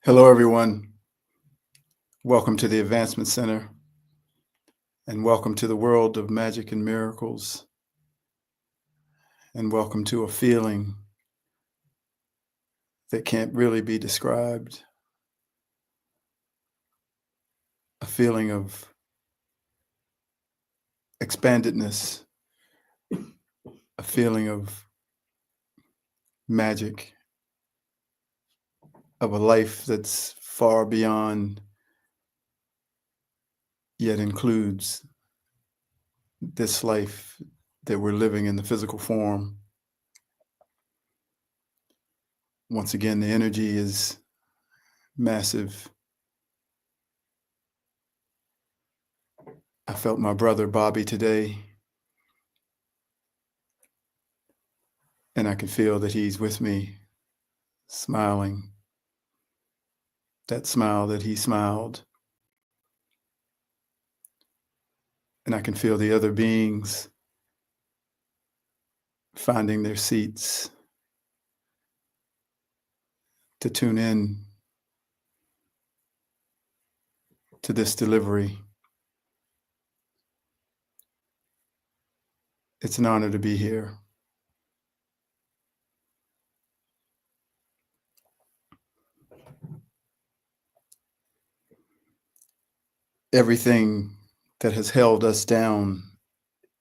Hello, everyone. Welcome to the Advancement Center, and welcome to the world of magic and miracles, and welcome to a feeling that can't really be described, a feeling of expandedness, a feeling of magic, of a life that's far beyond, yet includes this life that we're living in the physical form. Once again, the energy is massive. I felt my brother Bobby today, and I can feel that he's with me, smiling, that smile that he smiled. And I can feel the other beings finding their seats to tune in to this delivery. It's an honor to be here. Everything that has held us down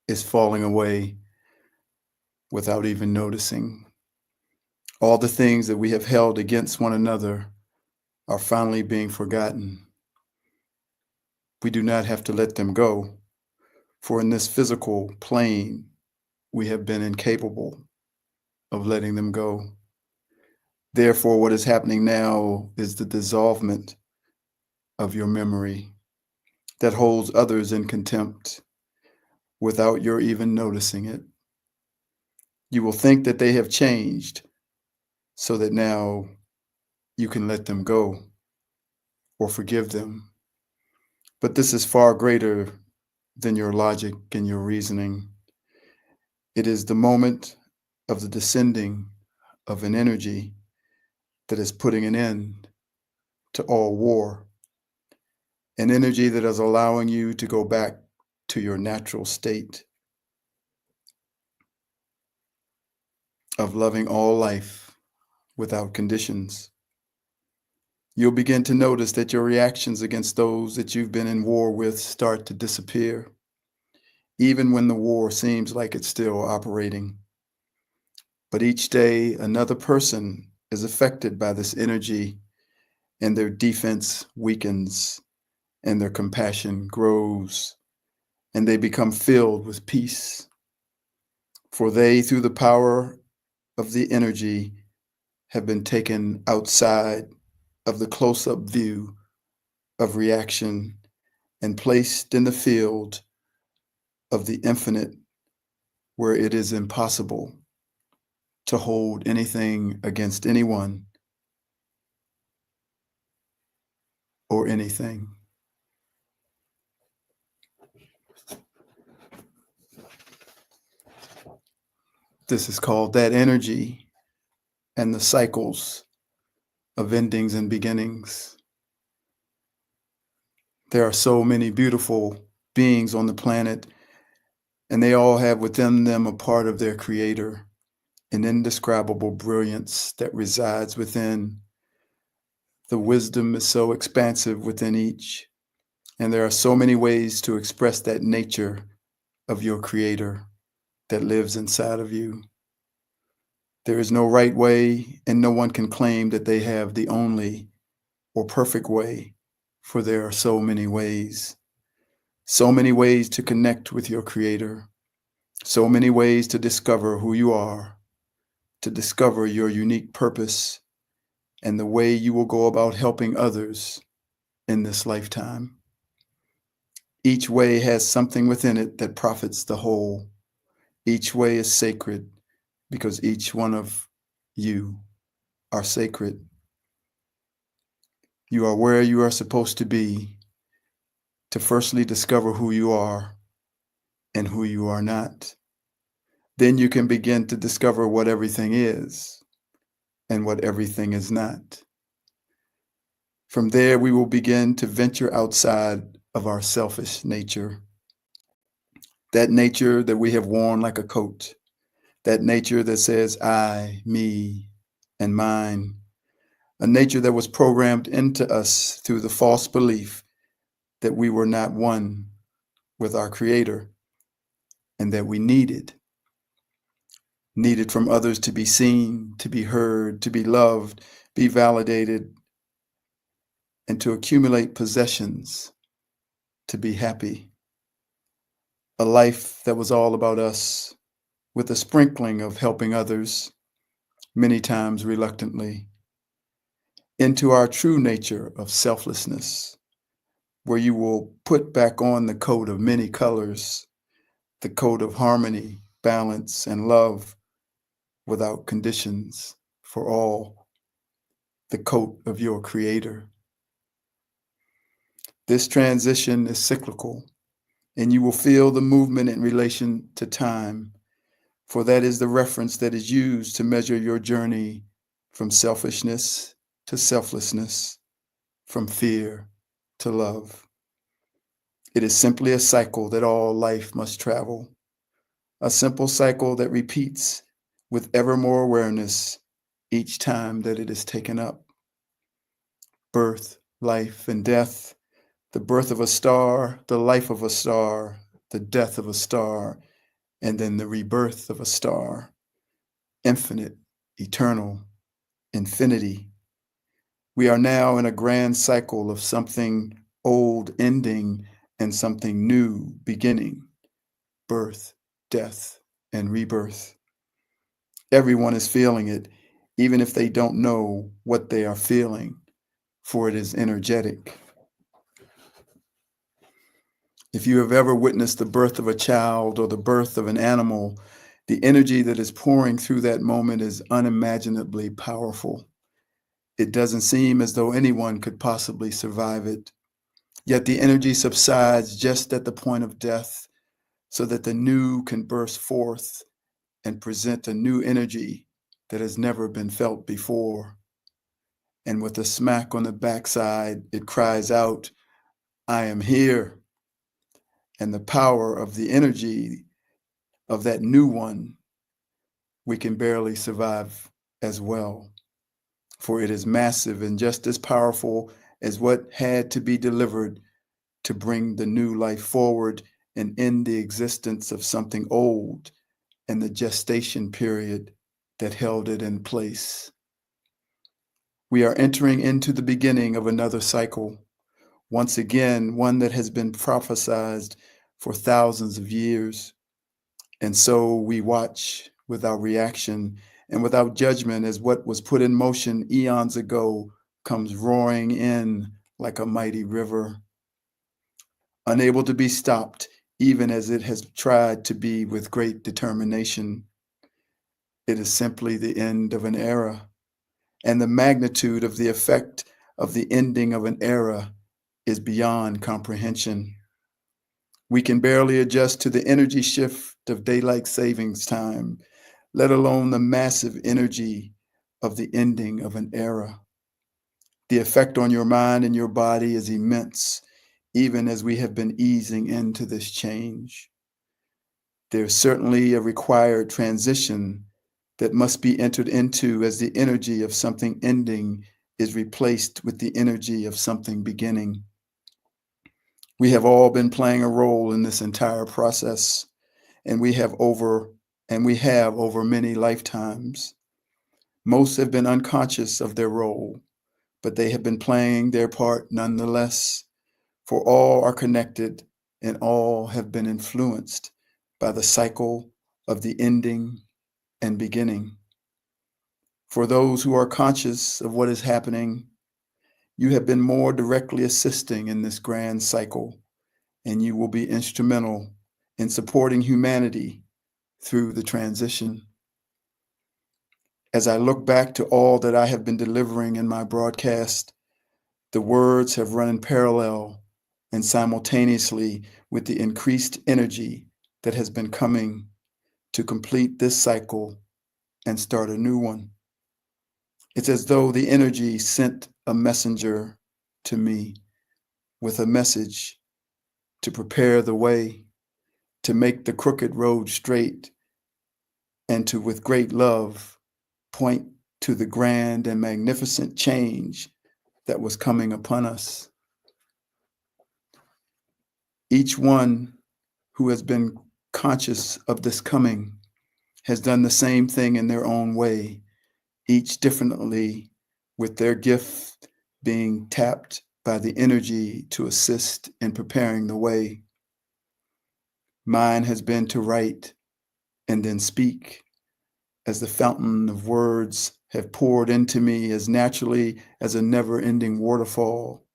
is falling away without even noticing. All the things that we have held against one another are finally being forgotten. We do not have to let them go, for in this physical plane, we have been incapable of letting them go. Therefore, what is happening now is the dissolvement of your memory that holds others in contempt without your even noticing it. You will think that they have changed so that now you can let them go or forgive them. But this is far greater than your logic and your reasoning. It is the moment of the descending of an energy that is putting an end to all war, an energy that is allowing you to go back to your natural state of loving all life without conditions. You'll begin to notice that your reactions against those that you've been in war with start to disappear, even when the war seems like it's still operating. But each day, another person is affected by this energy, and their defense weakens, and their compassion grows, and they become filled with peace. For they, through the power of the energy, have been taken outside of the close-up view of reaction and placed in the field of the infinite, where it is impossible to hold anything against anyone or anything. This is called that energy and the cycles of endings and beginnings. There are so many beautiful beings on the planet, and they all have within them a part of their creator, an indescribable brilliance that resides within. The wisdom is so expansive within each, and there are so many ways to express that nature of your creator that lives inside of you. There is no right way, and no one can claim that they have the only or perfect way, for there are so many ways to connect with your creator, so many ways to discover who you are, to discover your unique purpose, and the way you will go about helping others in this lifetime. Each way has something within it that profits the whole. Each way is sacred because each one of you are sacred. You are where you are supposed to be to firstly discover who you are and who you are not. Then you can begin to discover what everything is and what everything is not. From there, we will begin to venture outside of our selfish nature, that nature that we have worn like a coat, that nature that says I, me, and mine, a nature that was programmed into us through the false belief that we were not one with our Creator and that we needed from others to be seen, to be heard, to be loved, be validated, and to accumulate possessions, to be happy. A life that was all about us, with a sprinkling of helping others, many times reluctantly, into our true nature of selflessness, where you will put back on the coat of many colors, the coat of harmony, balance, and love without conditions for all, the coat of your Creator. This transition is cyclical, and you will feel the movement in relation to time, for that is the reference that is used to measure your journey from selfishness to selflessness, from fear to love. It is simply a cycle that all life must travel, a simple cycle that repeats with ever more awareness each time that it is taken up. Birth, life, and death, the birth of a star, the life of a star, the death of a star, and then the rebirth of a star. Infinite, eternal, infinity. We are now in a grand cycle of something old ending and something new beginning. Birth, death, and rebirth. Everyone is feeling it, even if they don't know what they are feeling, for it is energetic. If you have ever witnessed the birth of a child or the birth of an animal, the energy that is pouring through that moment is unimaginably powerful. It doesn't seem as though anyone could possibly survive it. Yet the energy subsides just at the point of death so that the new can burst forth and present a new energy that has never been felt before. And with a smack on the backside, it cries out, I am here. And the power of the energy of that new one, we can barely survive as well. For it is massive and just as powerful as what had to be delivered to bring the new life forward and end the existence of something old and the gestation period that held it in place. We are entering into the beginning of another cycle, once again, one that has been prophesied for thousands of years. And so we watch without reaction and without judgment as what was put in motion eons ago comes roaring in like a mighty river, unable to be stopped, even as it has tried to be with great determination. It is simply the end of an era, and the magnitude of the effect of the ending of an era is beyond comprehension. We can barely adjust to the energy shift of daylight savings time, let alone the massive energy of the ending of an era. The effect on your mind and your body is immense, even as we have been easing into this change. There's certainly a required transition that must be entered into as the energy of something ending is replaced with the energy of something beginning. We have all been playing a role in this entire process, and we have over many lifetimes. Most have been unconscious of their role, but they have been playing their part nonetheless, for all are connected and all have been influenced by the cycle of the ending and beginning. For those who are conscious of what is happening, you have been more directly assisting in this grand cycle, and you will be instrumental in supporting humanity through the transition. As I look back to all that I have been delivering in my broadcast, the words have run in parallel and simultaneously with the increased energy that has been coming to complete this cycle and start a new one. It's as though the energy sent a messenger to me with a message to prepare the way, to make the crooked road straight, and to, with great love, point to the grand and magnificent change that was coming upon us. Each one who has been conscious of this coming has done the same thing in their own way, each differently, with their gift being tapped by the energy to assist in preparing the way. Mine has been to write and then speak, as the fountain of words have poured into me as naturally as a never-ending waterfall.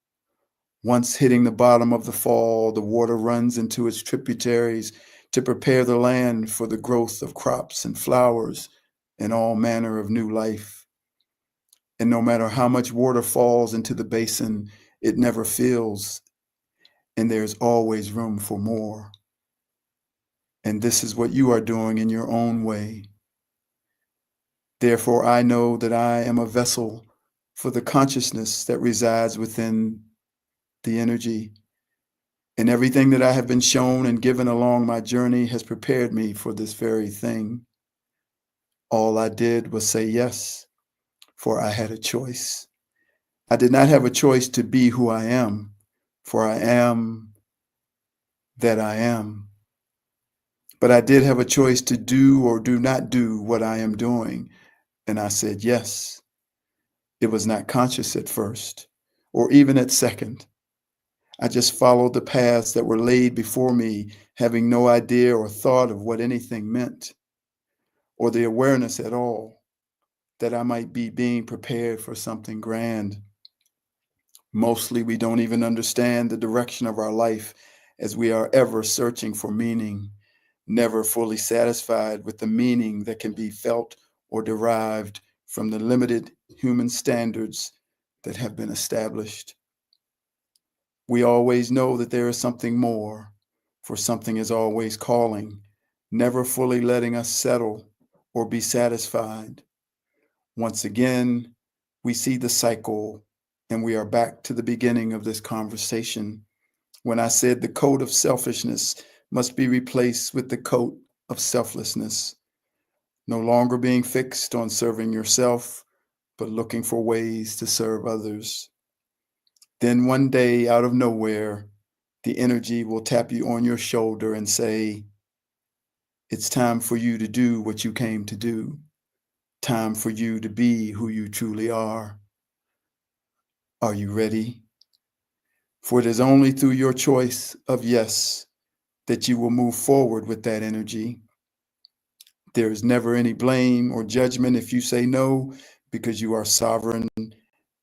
Once hitting the bottom of the fall, the water runs into its tributaries to prepare the land for the growth of crops and flowers and all manner of new life. And no matter how much water falls into the basin, it never fills, and there's always room for more. And this is what you are doing in your own way. Therefore, I know that I am a vessel for the consciousness that resides within the energy. And everything that I have been shown and given along my journey has prepared me for this very thing. All I did was say yes, for I had a choice. I did not have a choice to be who I am, for I am that I am. But I did have a choice to do or do not do what I am doing, and I said yes. It was not conscious at first, or even at second. I just followed the paths that were laid before me, having no idea or thought of what anything meant, or the awareness at all that I might be being prepared for something grand. Mostly, we don't even understand the direction of our life, as we are ever searching for meaning, never fully satisfied with the meaning that can be felt or derived from the limited human standards that have been established. We always know that there is something more, for something is always calling, never fully letting us settle or be satisfied. Once again, we see the cycle, and we are back to the beginning of this conversation when I said the coat of selfishness must be replaced with the coat of selflessness, no longer being fixed on serving yourself, but looking for ways to serve others. Then one day, out of nowhere, the energy will tap you on your shoulder and say, it's time for you to do what you came to do. Time for you to be who you truly are. Are you ready? For it is only through your choice of yes that you will move forward with that energy. There is never any blame or judgment if you say no, because you are sovereign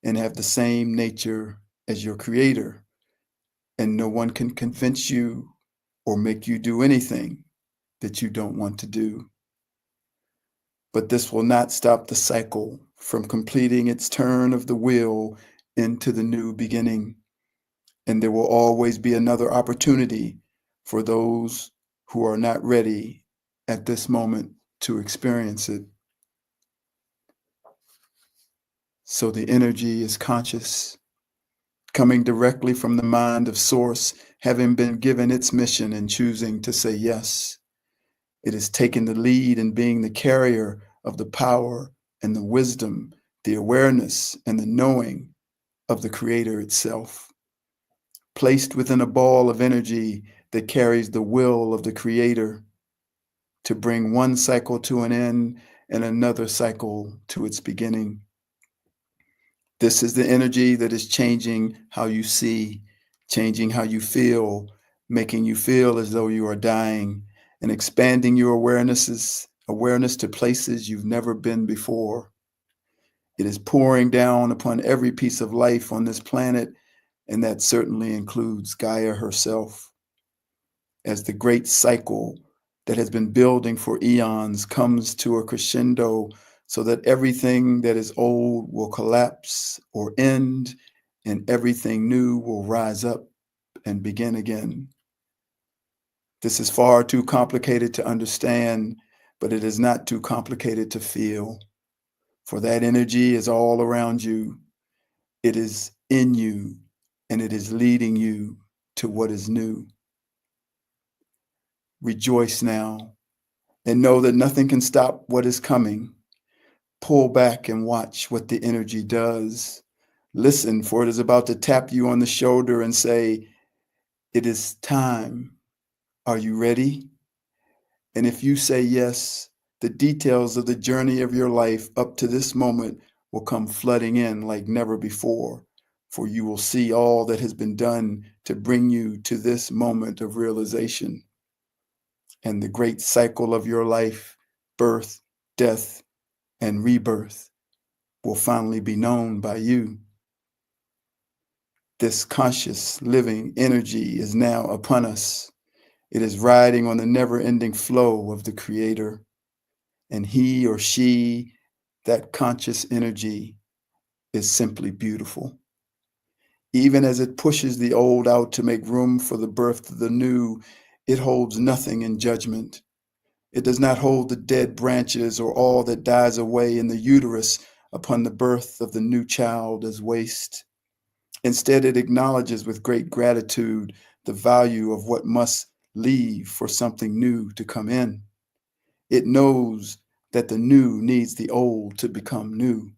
and have the same nature as your creator, and no one can convince you or make you do anything that you don't want to do. But this will not stop the cycle from completing its turn of the wheel into the new beginning. And there will always be another opportunity for those who are not ready at this moment to experience it. So the energy is conscious, coming directly from the mind of Source, having been given its mission and choosing to say yes. It is taking the lead in being the carrier of the power and the wisdom, the awareness and the knowing of the Creator itself, placed within a ball of energy that carries the will of the Creator to bring one cycle to an end and another cycle to its beginning. This is the energy that is changing how you see, changing how you feel, making you feel as though you are dying, and expanding your awareness to places you've never been before. It is pouring down upon every piece of life on this planet, and that certainly includes Gaia herself. As the great cycle that has been building for eons comes to a crescendo, so that everything that is old will collapse or end, and everything new will rise up and begin again. This is far too complicated to understand, but it is not too complicated to feel. For that energy is all around you. It is in you, and it is leading you to what is new. Rejoice now and know that nothing can stop what is coming. Pull back and watch what the energy does. Listen, for it is about to tap you on the shoulder and say, "It is time. Are you ready?" And if you say yes, the details of the journey of your life up to this moment will come flooding in like never before, for you will see all that has been done to bring you to this moment of realization. And the great cycle of your life, birth, death, and rebirth, will finally be known by you. This conscious living energy is now upon us. It is riding on the never-ending flow of the Creator. And he or she, that conscious energy, is simply beautiful. Even as it pushes the old out to make room for the birth of the new, it holds nothing in judgment. It does not hold the dead branches or all that dies away in the uterus upon the birth of the new child as waste. Instead, it acknowledges with great gratitude the value of what must leave for something new to come in. It knows that the new needs the old to become new.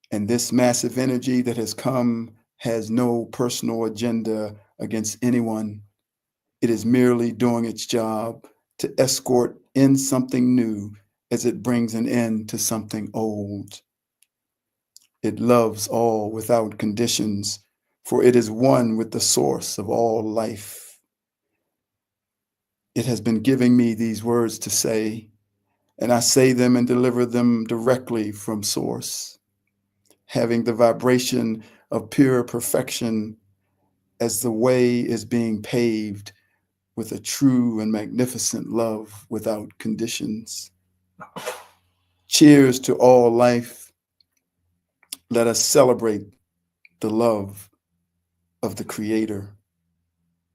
And this massive energy that has come has no personal agenda against anyone. It is merely doing its job to escort in something new as it brings an end to something old. It loves all without conditions, for it is one with the source of all life. It has been giving me these words to say, and I say them and deliver them directly from source, having the vibration of pure perfection as the way is being paved with a true and magnificent love without conditions. Cheers to all life. Let us celebrate the love of the Creator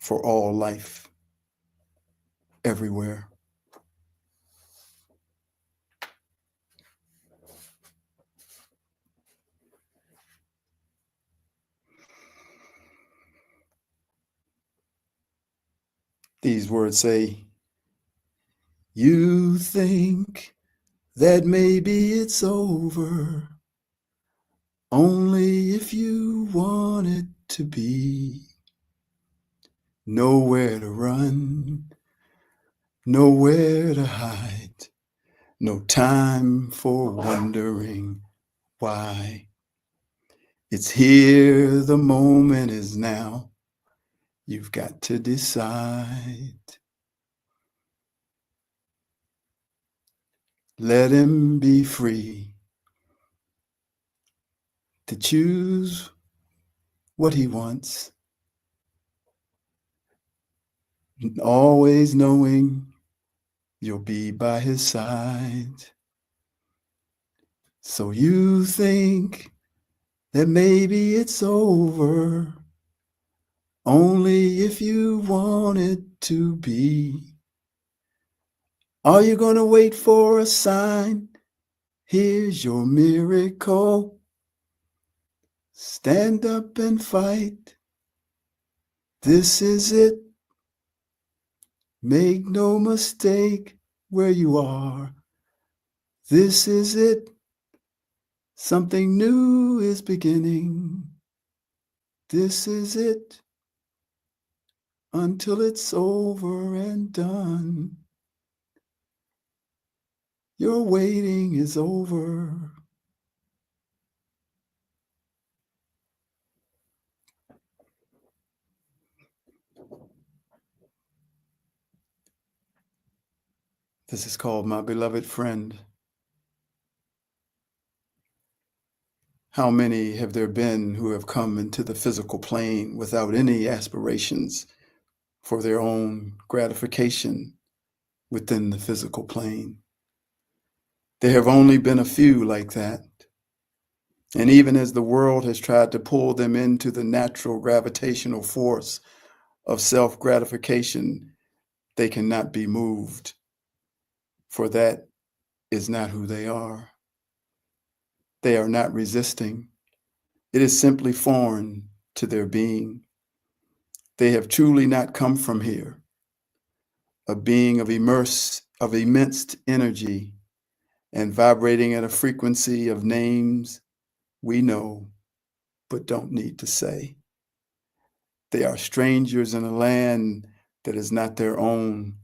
for all life everywhere. These words say, "You think that maybe it's over, only if you want it to be. Nowhere to run, nowhere to hide, no time for wondering why. It's here, the moment is now. You've got to decide. Let him be free to choose what he wants, always knowing you'll be by his side. So you think that maybe it's over, only if you want it to be. Are you gonna wait for a sign? Here's your miracle. Stand up and fight. This is it. Make no mistake where you are. This is it. Something new is beginning. This is it. Until it's over and done. Your waiting is over. This is called My Beloved Friend. How many have there been who have come into the physical plane without any aspirations for their own gratification within the physical plane? There have only been a few like that. And even as the world has tried to pull them into the natural gravitational force of self-gratification, they cannot be moved, for that is not who they are. They are not resisting. It is simply foreign to their being. They have truly not come from here, a being of immense energy and vibrating at a frequency of names we know but don't need to say. They are strangers in a land that is not their own,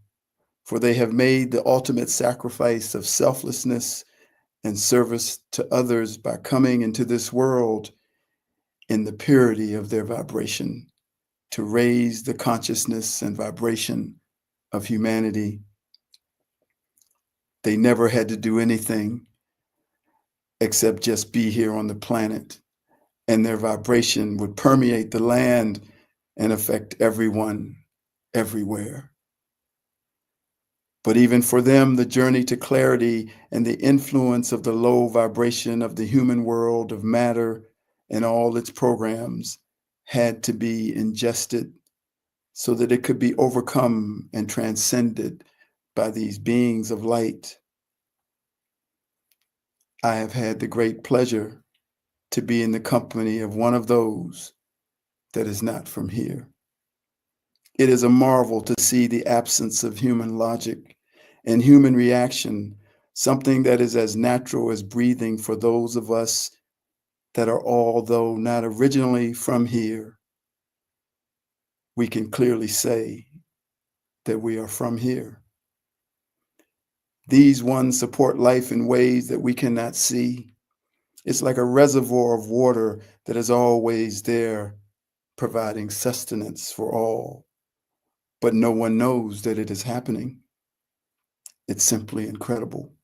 for they have made the ultimate sacrifice of selflessness and service to others by coming into this world in the purity of their vibration to raise the consciousness and vibration of humanity. They never had to do anything except just be here on the planet, and their vibration would permeate the land and affect everyone, everywhere. But even for them, the journey to clarity and the influence of the low vibration of the human world of matter and all its programs had to be ingested so that it could be overcome and transcended by these beings of light. I have had the great pleasure to be in the company of one of those that is not from here. It is a marvel to see the absence of human logic and human reaction, something that is as natural as breathing for those of us that are, although not originally from here, we can clearly say that we are from here. These ones support life in ways that we cannot see. It's like a reservoir of water that is always there, providing sustenance for all, but no one knows that it is happening. It's simply incredible.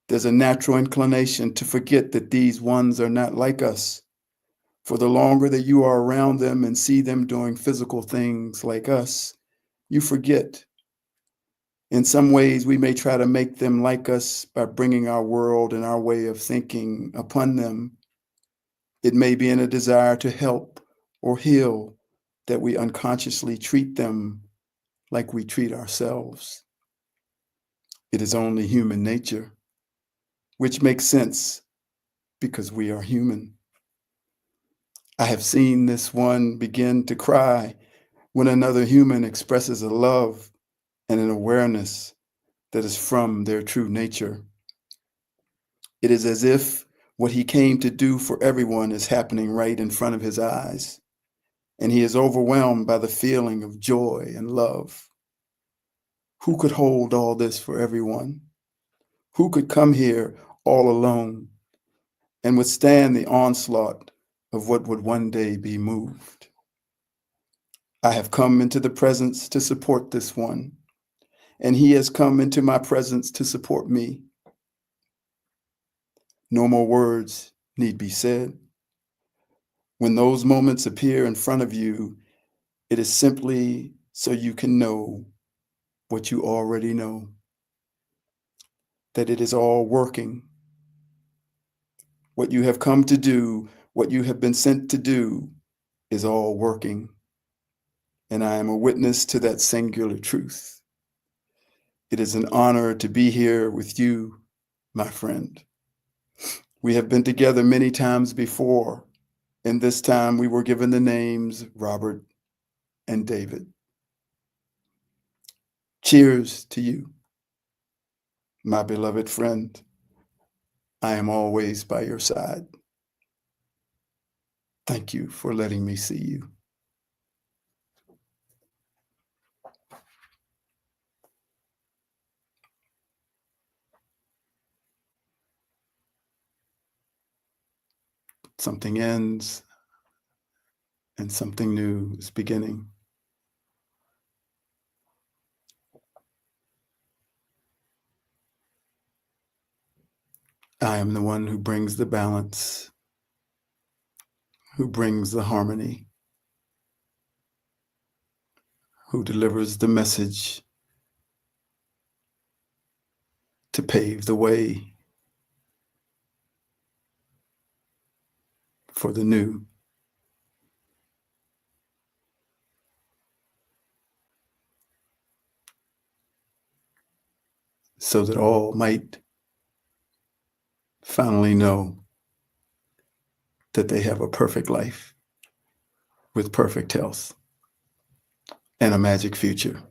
There's a natural inclination to forget that these ones are not like us. For the longer that you are around them and see them doing physical things like us, you forget. In some ways, we may try to make them like us by bringing our world and our way of thinking upon them. It may be in a desire to help or heal that we unconsciously treat them like we treat ourselves. It is only human nature, which makes sense because we are human. I have seen this one begin to cry when another human expresses a love and an awareness that is from their true nature. It is as if what he came to do for everyone is happening right in front of his eyes, and he is overwhelmed by the feeling of joy and love. Who could hold all this for everyone? Who could come here all alone and withstand the onslaught of what would one day be moved? I have come into the presence to support this one, and he has come into my presence to support me. No more words need be said. When those moments appear in front of you, it is simply so you can know what you already know, that it is all working. What you have come to do, what you have been sent to do, is all working. And I am a witness to that singular truth. It is an honor to be here with you, my friend. We have been together many times before, and this time we were given the names Robert and David. Cheers to you, my beloved friend. I am always by your side. Thank you for letting me see you. Something ends and something new is beginning. I am the one who brings the balance, who brings the harmony, who delivers the message to pave the way for the new. So that all might finally know that they have a perfect life. with perfect health and a magic future.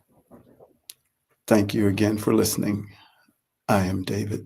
Thank you again for listening. I am David.